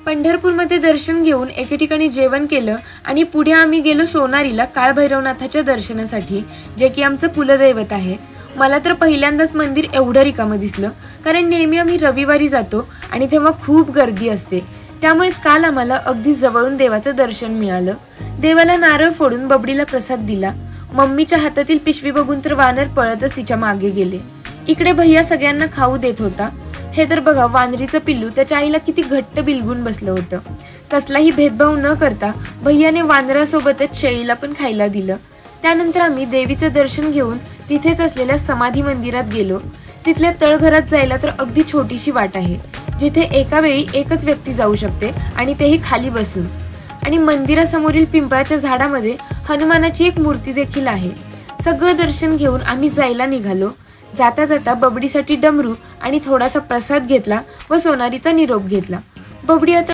पंढरपूरमध्ये दर्शन घेऊन एके ठिकाणी जेवण केलं आणि पुढे आम्ही गेलो सोनारीला काळभैरवनाथाच्या दर्शनासाठी, जे की आमचं कुलदैवत आहे। मला तर पहिल्यांदाच मंदिर एवढं रिकामं दिसलं, कारण नेहमी आम्ही रविवारी जातो आणि तेव्हा खूप गर्दी असते। त्यामुळेच काल आम्हाला अगदी जवळून देवाचं दर्शन मिळालं। देवाला नारळ फोडून बबडीला प्रसाद दिला। मम्मीच्या हातातील पिशवी बघून तर वानर पळतच तिच्या मागे गेले। इकडे भैया सगळ्यांना खाऊ देत होता। हे तर बघा, वानरीचं पिल्लू त्याच्या आईला किती घट्ट बिलगून बसलं होतं। कसलाही भेदभाव न करता भैयाने वानरासोबतच शेळीला पण खायला दिलं। त्यानंतर आम्ही देवीचं दर्शन घेऊन तिथेच असलेल्या समाधी मंदिरात गेलो। तिथल्या तळघरात जायला तर अगदी छोटीशी वाट आहे, जिथे एका वेळी एकच व्यक्ती जाऊ शकते आणि तेही खाली बसून। आणि मंदिरासमोरील पिंपळाच्या झाडामध्ये हनुमानाची एक मूर्ती देखील आहे। सगळं दर्शन घेऊन आम्ही जायला निघालो। जाता जाता बबडीसाठी डमरू आणि थोडासा प्रसाद घेतला व सोनारीचा निरोप घेतला। बबडी आता